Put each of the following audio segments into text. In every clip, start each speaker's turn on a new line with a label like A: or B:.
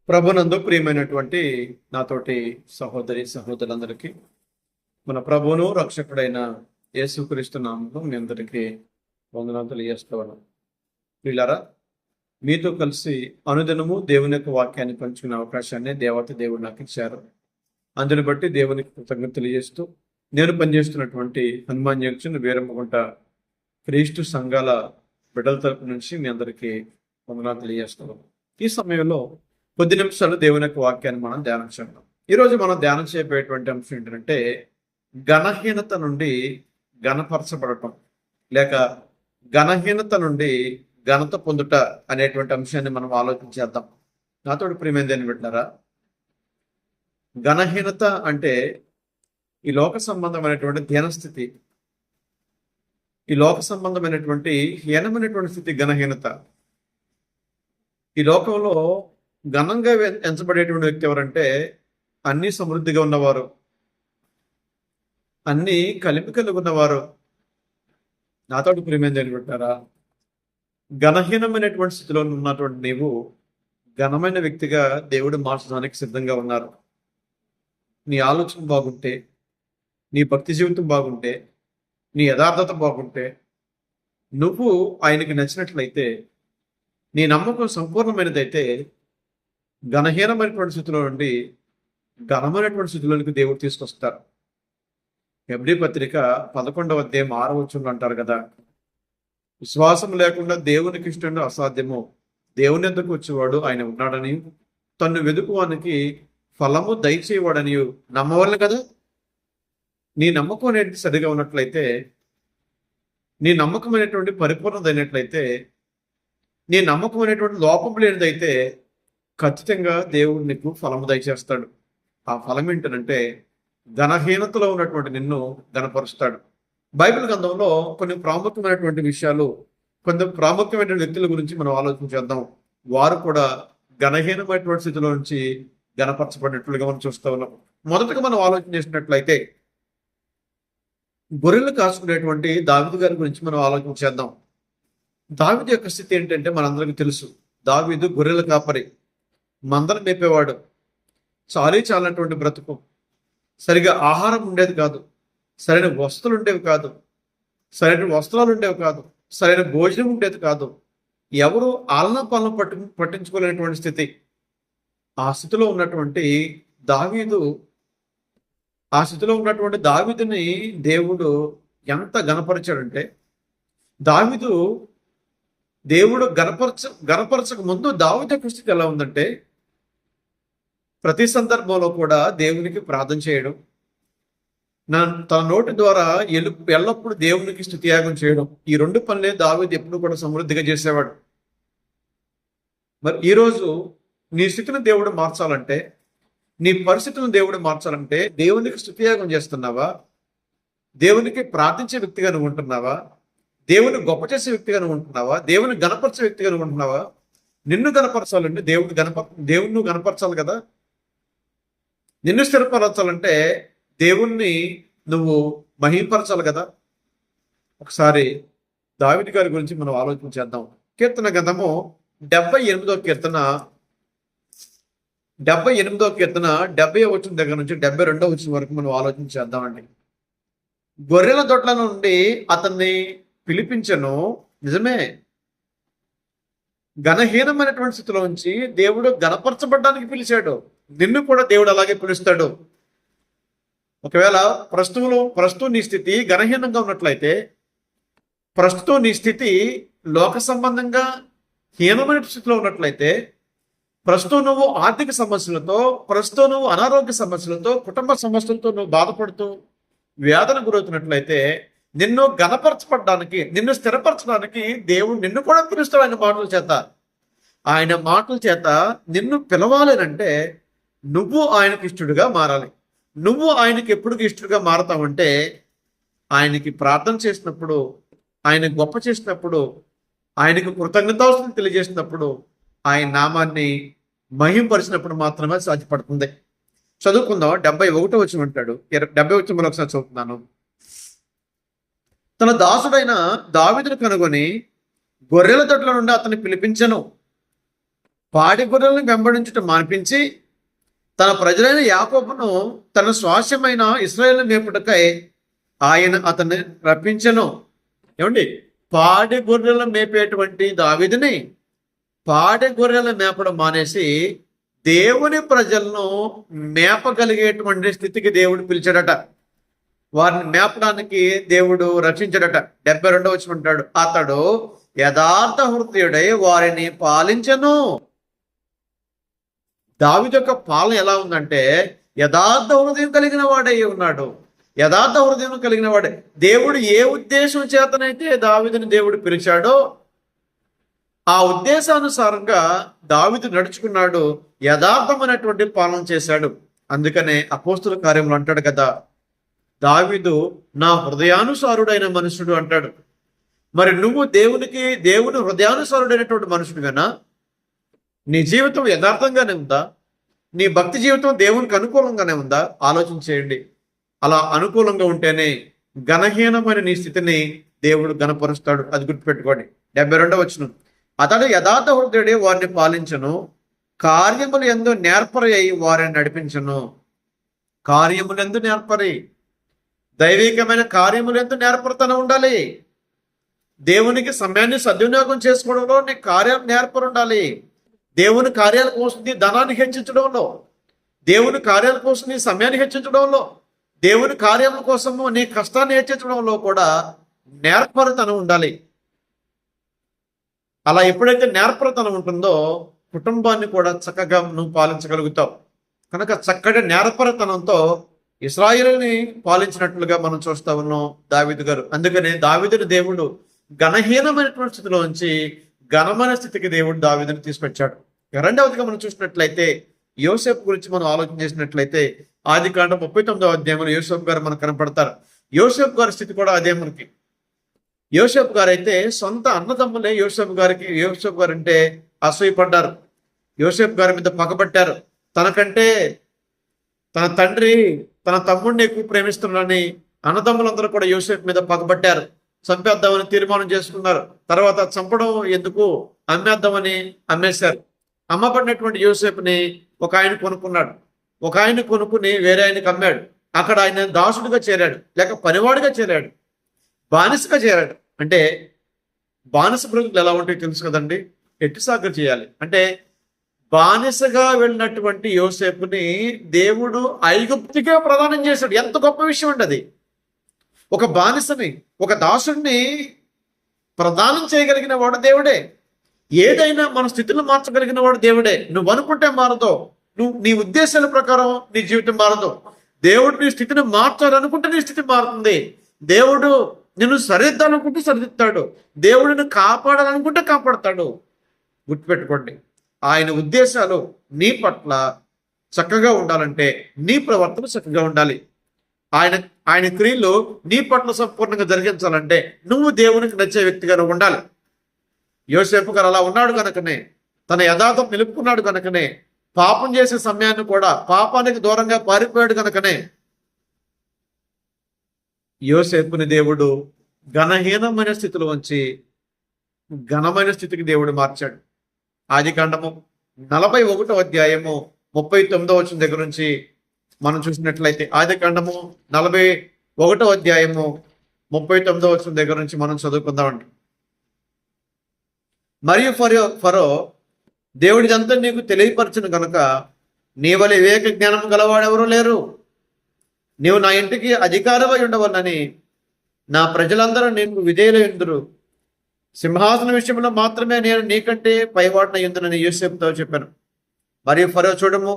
A: ప్రభునందు ప్రియమైనటువంటి నాతోటి సహోదరి సహోదరులందరికీ మన ప్రభువును రక్షకుడైన యేసుక్రీస్తు నామములో మీ అందరికీ వందనాలు తెలియజేస్తున్నాను. ప్రియులారా, మీతో కలిసి అనుదినము దేవుని యొక్క వాక్యాన్ని పంచుకునే అవకాశాన్ని దేవుడు నాకు ఇచ్చారు. అందుని బట్టి దేవునికి కృతజ్ఞత తెలియజేస్తూ నేను పనిచేస్తున్నటువంటి హనుమాన్ జంక్షన్ వీరమ్మగుంట క్రీస్తు సంఘాల బిడ్డల తరపు నుంచి మీ అందరికీ వందనాలు తెలియజేస్తున్నాను. ఈ సమయంలో కొద్ది నిమిషాలు దేవుని యొక్క వాక్యాన్ని మనం ధ్యానం చేద్దాం. ఈరోజు మనం ధ్యానం చేయబోయేటువంటి అంశం ఏంటంటే ఘనహీనత నుండి ఘనపరచబడటం, లేక ఘనహీనత నుండి ఘనత పొందుట అనేటువంటి అంశాన్ని మనం ఆలోచించేద్దాం. నాతో ప్రియమైన దేని పెట్టారా, ఘనహీనత అంటే ఈ లోక సంబంధమైనటువంటి ధ్యానస్థితి, ఈ లోక సంబంధమైనటువంటి హీనమైనటువంటి స్థితి ఘనహీనత. ఈ లోకంలో ఘనంగా ఎంచబడేటువంటి వ్యక్తి ఎవరంటే అన్ని సమృద్ధిగా ఉన్నవారు, అన్ని కలిపి కలిగి ఉన్నవారు. నాతో ప్రియమైన పెట్టారా, ఘనహీనమైనటువంటి స్థితిలో ఉన్నటువంటి నీవు ఘనమైన వ్యక్తిగా దేవుడు మార్చడానికి సిద్ధంగా ఉన్నారు. నీ ఆలోచన బాగుంటే, నీ భక్తి జీవితం బాగుంటే, నీ యథార్థత బాగుంటే, నువ్వు ఆయనకి నచ్చినట్లయితే, నీ నమ్మకం సంపూర్ణమైనదైతే ఘనహీనమైనటువంటి స్థితిలో నుండి ఘనమైనటువంటి స్థితిలోనికి దేవుడు తీసుకొస్తారు. హెబ్రీ పత్రిక 11వ అధ్యాయం 6వ వచనంలో అంటారు కదా, విశ్వాసం లేకుండా దేవునికి ఇష్టం అసాధ్యము, దేవుని ఎద్దకు వచ్చేవాడు ఆయన ఉన్నాడని, తను వెదుకువానికి ఫలము దయచేవాడని నమ్మవలను కదా. నీ నమ్మకం అనేది సరిగా ఉన్నట్లయితే, నీ నమ్మకం అనేటువంటి పరిపూర్ణత అయినట్లయితే, నీ నమ్మకం అనేటువంటి లోపం లేనిదైతే ఖచ్చితంగా దేవుడు నీకు ఫలము దయచేస్తాడు. ఆ ఫలం ఏంటంటే ఘనహీనతలో ఉన్నటువంటి నిన్ను ఘనపరుస్తాడు. బైబిల్ గ్రంథంలో కొన్ని ప్రాముఖ్యమైనటువంటి విషయాలు, కొన్ని ప్రాముఖ్యమైన వ్యక్తుల గురించి మనం ఆలోచించేద్దాం. వారు కూడా ఘనహీనమైనటువంటి స్థితిలో నుంచి ఘనపరచబడినట్లుగా మనం చూస్తూ ఉన్నాం. మొదటగా మనం ఆలోచన చేసినట్లయితే గొర్రెలు కాసుకునేటువంటి దావీదు గారి గురించి మనం ఆలోచించేద్దాం. దావీదు యొక్క స్థితి ఏంటంటే మనందరికీ తెలుసు. దావీదు గొర్రెల కాపరి, మందలు మేపేవాడు. చాలినటువంటి బ్రతుకు, సరిగా ఆహారం ఉండేది కాదు, సరైన వస్తువులు ఉండేవి కాదు, సరైన వస్త్రాలు ఉండేవి కాదు, సరైన భోజనం ఉండేది కాదు. ఎవరు ఆలన పాలన పట్టించుకోలేనటువంటి స్థితి. ఆ స్థితిలో ఉన్నటువంటి దావీదుని దేవుడు ఎంత గణపరిచాడంటే, దావీదు దేవుడు గణపరచక ముందు దావీదు యొక్క స్థితి ఎలా ఉందంటే, ప్రతి సందర్భంలో కూడా దేవునికి ప్రార్థన చేయడం, తన నోటి ద్వారా ఎల్లప్పుడూ దేవునికి స్తుతియాగం చేయడం, ఈ రెండు పనులే దావీదు ఎప్పుడు కూడా సమృద్ధిగా చేసేవాడు. మరి ఈరోజు నీ స్థితిని దేవుడు మార్చాలంటే, నీ పరిస్థితులను దేవుడు మార్చాలంటే దేవునికి స్తుతియాగం చేస్తున్నావా? దేవునికి ప్రార్థించే వ్యక్తిగా నువ్వు ఉంటున్నావా? దేవుని గొప్ప చేసే వ్యక్తిగా నువ్వు ఉంటున్నావా? దేవుని గణపరిచే వ్యక్తిగా నువ్వు ఉంటున్నావా? నిన్ను గణపరచాలంటే దేవుని నువ్వు గణపరచాలి కదా. నిన్ను స్థిరపరచాలంటే దేవుణ్ణి నువ్వు మహిమపరచాలి కదా. ఒకసారి దావీదు గారి గురించి మనం ఆలోచించేద్దాం. కీర్తన గ్రంథము 78వ కీర్తన 70వ వచనం దగ్గర నుంచి 72వ వచనం వరకు మనం ఆలోచించేద్దామండి. గొర్రెల దొడ్ల నుండి అతన్ని పిలిపించను, నిజమే. ఘనహీనమైనటువంటి స్థితిలో నుంచి దేవుడు ఘనపరచబడ్డానికి పిలిచాడు. నిన్ను కూడా దేవుడు అలాగే పిలుస్తాడు. ఒకవేళ ప్రస్తుతం నీ స్థితి ఘనహీనంగా ఉన్నట్లయితే, ప్రస్తుతం నీ స్థితి లోక సంబంధంగా హీనమైన స్థితిలో ఉన్నట్లయితే, ప్రస్తుతం నువ్వు ఆర్థిక సమస్యలతో, ప్రస్తుతం నువ్వు అనారోగ్య సమస్యలతో, కుటుంబ సమస్యలతో నువ్వు బాధపడుతూ వ్యాధులు గురవుతున్నట్లయితే, నిన్ను ఘనపరచబడ్డానికి, నిన్ను స్థిరపరచడానికి దేవుడు నిన్ను కూడా పిలుస్తాడు. ఆయన మాటల చేత నిన్ను పిలవాలేనంటే నువ్వు ఆయనకి ఇష్టడుగా మారాలి. నువ్వు ఆయనకి ఎప్పుడు ఇష్టడుగా మారతావంటే, ఆయనకి ప్రార్థన చేసినప్పుడు, ఆయన గొప్ప చేసినప్పుడు, ఆయనకు కృతజ్ఞతాస్తుతులు తెలియజేసినప్పుడు, ఆయన నామాన్ని మహింపరిచినప్పుడు మాత్రమే సాధ్యపడుతుంది. చదువుకుందాం. 71వ వచనం అంటాడు. 70వ వచనం ఒకసారి చదువుతున్నాను. తన దాసుడైన దావీదును కనుగొని గొర్రెల దొడ్ల నుండి అతన్ని పిలిపించను. పాడి గొర్రెలను వెంబడించటం మాన్పించి తన ప్రజలైన యాకోబును తన స్వాస్యమైన ఇశ్రాయేలు మేపుటకై ఆయన అతన్ని రప్పించెను. ఏమండి, పాడి గొర్రెలు మేపేటువంటి దావీదుని పాడి గొర్రెలు మేపడం మానేసి దేవుని ప్రజలను మేపగలిగేటువంటి స్థితికి దేవుడు పిలిచాడట. వారిని మేపడానికి దేవుడు రక్షించాడట. 72 వచనం అంటాడు, అతడు యథార్థ హృదయుడై వారిని పాలించెను. దావీదు యొక్క పాలన ఎలా ఉందంటే యథార్థ హృదయం కలిగిన వాడై ఉన్నాడు. యథార్థ హృదయం కలిగిన వాడే. దేవుడు ఏ ఉద్దేశం చేతనైతే దావీదుని దేవుడు పిలిచాడో ఆ ఉద్దేశానుసారంగా దావీదు నడుచుకున్నాడు. యథార్థమైనటువంటి పాలన చేశాడు. అందుకనే అపోస్తుల కార్యములు అంటాడు కదా, దావీదు నా హృదయానుసారుడైన మనుషుడు అంటాడు. మరి నువ్వు దేవుని హృదయానుసారుడైనటువంటి మనుషుడుగానా? నీ జీవితం యథార్థంగానే ఉందా? నీ భక్తి జీవితం దేవునికి అనుకూలంగానే ఉందా? ఆలోచన చేయండి. అలా అనుకూలంగా ఉంటేనే ఘనహీనమైన నీ స్థితిని దేవుడు ఘనపరుస్తాడు. అది గుర్తుపెట్టుకోండి. 72 వచనం, అతడు యథార్థ హృదయుడే వారిని పాలించను, కార్యములు యందు నేర్పరి అయి వారిని నడిపించను. కార్యములందు నేర్పరి, దైవికమైన కార్యములందు నేర్పరితనం ఉండాలి. దేవునికి సమయాన్ని సద్వినియోగం చేసుకోవడంలో నీ కార్యాలు నేర్పరి ఉండాలి. దేవుని కార్యాల కోసం నీ ధనాన్ని హెచ్చించడంలో, దేవుని కార్యాల కోసం నీ సమయాన్ని హెచ్చించడంలో, దేవుని కార్యాల కోసము నీ కష్టాన్ని హెచ్చించడంలో కూడా నేర్పరితనం ఉండాలి. అలా ఎప్పుడైతే నేర్పరితనం ఉంటుందో కుటుంబాన్ని కూడా చక్కగా నువ్వు పాలించగలుగుతావు. కనుక చక్కటి నేర్పరితనంతో ఇశ్రాయేలుని పాలించినట్లుగా మనం చూస్తా ఉన్నాం దావీదు గారు. అందుకనే దావీదుని దేవుడు ఘనహీనమైనటువంటి స్థితిలో ఉంచి ఘనమైన స్థితికి దేవుడు దావీదుని తీసుకొచ్చాడు. రెండవదిగా మనం చూసినట్లయితే యోసేపు గురించి మనం ఆలోచన చేసినట్లయితే ఆదికాండం 39వ అధ్యాయంలో యోసేపు గారు మనకు కనపడతారు. యోసేపు గారి స్థితి కూడా అదే మనకి. యోసేపు గారు అయితే సొంత అన్నదమ్ములే యోసేపు గారు అంటే అసూయపడ్డారు. యోసేపు గారి మీద పగబట్టారు. తనకంటే తన తండ్రి తన తమ్ముడిని ఎక్కువ ప్రేమిస్తున్నాడని అన్నదమ్ములందరూ కూడా యోసేపు మీద పగబట్టారు. చంపేద్దామని తీర్మానం చేసుకున్నారు. తర్వాత చంపడం ఎందుకు, అమ్మేద్దామని అమ్మేశారు. అమ్మబడినటువంటి యోసేపుని ఒక ఆయన కొనుక్కున్నాడు. ఒక ఆయన కొనుక్కుని వేరే ఆయనకి అమ్మాడు. అక్కడ ఆయన దాసుడిగా చేరాడు, లేక పనివాడిగా చేరాడు, బానిసగా చేరాడు. అంటే బానిస బ్రతుకులు ఎలా ఉంటాయో తెలుసు కదండి. ఎట్టుసాగర్ చేయాలి అంటే బానిసగా వెళ్ళినటువంటి యోసేపుని దేవుడు ఐగుప్తుగా ప్రదానం చేశాడు. ఎంత గొప్ప విషయం అండి అది. ఒక బానిసని, ఒక దాసుడిని ప్రదానం చేయగలిగిన వాడు దేవుడే. ఏదైనా మన స్థితిని మార్చగలిగిన వాడు దేవుడే. నువ్వు అనుకుంటే మారదు, నీ ఉద్దేశాల ప్రకారం నీ జీవితం మారదు. దేవుడు నీ స్థితిని మార్చాలనుకుంటే నీ స్థితి మారుతుంది. దేవుడు నిన్ను సరిదిద్దాలనుకుంటే సరిదిద్దాడు. దేవుడిని కాపాడాలనుకుంటే కాపాడతాడు. గుర్తుపెట్టుకోండి, ఆయన ఉద్దేశాలు నీ పట్ల చక్కగా ఉండాలంటే నీ ప్రవర్తన చక్కగా ఉండాలి. ఆయన క్రియలు నీ పట్ల సంపూర్ణంగా జరిగించాలంటే నువ్వు దేవునికి నచ్చే వ్యక్తిగా నువ్వు ఉండాలి. యోసేపు గారు అలా ఉన్నాడు కనుకనే, తన యథార్థం నిలుపుకున్నాడు కనుకనే, పాపం చేసే సమయాన్ని కూడా పాపానికి దూరంగా పారిపోయాడు కనుకనే యోసేపుని దేవుడు ఘనహీనమైన స్థితిలో ఉంచి ఘనమైన స్థితికి దేవుడు మార్చాడు. ఆదికాండము 41వ అధ్యాయము 39వ వచనం దగ్గర నుంచి మనం చూసినట్లయితే, ఆదికాండము 41వ అధ్యాయము 39వ వచనం దగ్గర నుంచి మనం చదువుకుందామండి. మరియు ఫరో దేవుడిదంతా నీకు తెలియపరచును కనుక నీ వలె వివేక జ్ఞానం గలవాడెవరూ లేరు. నీవు నా ఇంటికి అధికారమై ఉండవలనని నా ప్రజలందరూ నీకు విధేయులయుందురు. సింహాసన విషయంలో మాత్రమే నేను నీకంటే పైవాడిన యుందునని యోసేపుతో చెప్పాను. మరియు ఫరో చూడము,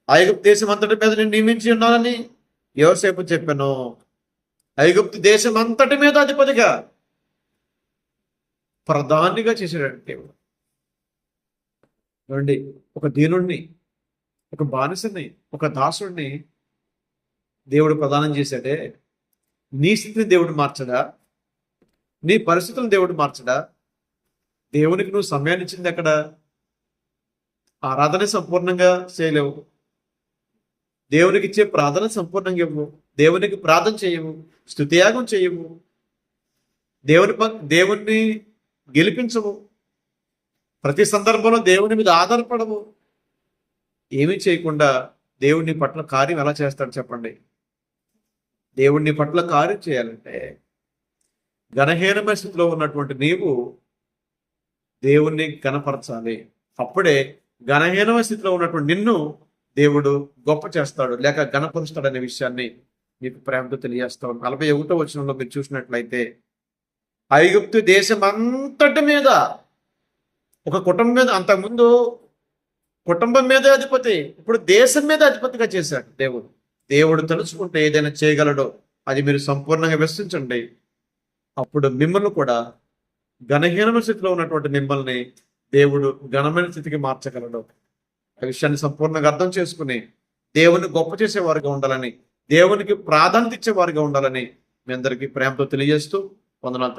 A: ఐగుప్తు దేశం అంతటి మీద నేను నియమించి ఉన్నానని యోసేపు చెప్పాను. ఐగుప్తు దేశం అంతటి మీద అధిపతిగా ప్రధానిగా చేశాడంటే చూడండి, ఒక దీనుణ్ణి, ఒక బానిసని, ఒక దాసుడిని దేవుడు ప్రదానం చేశాడే. నీ స్థితిని దేవుడు మార్చడా? నీ పరిస్థితులను దేవుడు మార్చడా? దేవునికి నువ్వు సమయాన్ని ఇచ్చింది ఎక్కడ? ఆరాధన సంపూర్ణంగా చేయలేవు. దేవునికి ఇచ్చే ప్రార్థన సంపూర్ణంగా ఇవ్వు. దేవునికి ప్రార్థన చేయవు, స్తుతియాగం చేయవు, దేవుణ్ణి గెలిపించవు. ప్రతి సందర్భంలో దేవుని మీద ఆధారపడము. ఏమీ చేయకుండా దేవుని పట్ల కార్యం ఎలా చేస్తాడు చెప్పండి? దేవుని పట్ల కార్యం చేయాలంటే ఘనహీనమైన స్థితిలో ఉన్నటువంటి నీవు దేవుణ్ణి ఘనపరచాలి. అప్పుడే ఘనహీనమైన స్థితిలో ఉన్నటువంటి నిన్ను దేవుడు గొప్ప చేస్తాడు, లేక ఘనపరుస్తాడు అనే విషయాన్ని మీకు ప్రేమతో తెలియజేస్తాడు. 41వ వచనంలో మీరు చూసినట్లయితే, ఐగుప్తు దేశం అంతటి మీద, ఒక కుటుంబం మీద, అంతకుముందు కుటుంబం మీదే అధిపతి, ఇప్పుడు దేశం మీద అధిపతిగా చేశాడు దేవుడు. దేవుడు తలుచుకుంటే ఏదైనా చేయగలడో అది మీరు సంపూర్ణంగా విశ్వసించండి. అప్పుడు మిమ్మల్ని కూడా, ఘనహీనమైన స్థితిలో ఉన్నటువంటి మిమ్మల్ని దేవుడు ఘనమైన స్థితికి మార్చగలడు. ఆ విషయాన్ని సంపూర్ణంగా అర్థం చేసుకుని దేవుని గొప్ప చేసేవారుగా ఉండాలని, దేవునికి ప్రాధాన్యత ఇచ్చేవారుగా ఉండాలని మీ అందరికీ ప్రేమతో తెలియజేస్తూ వందనాలు.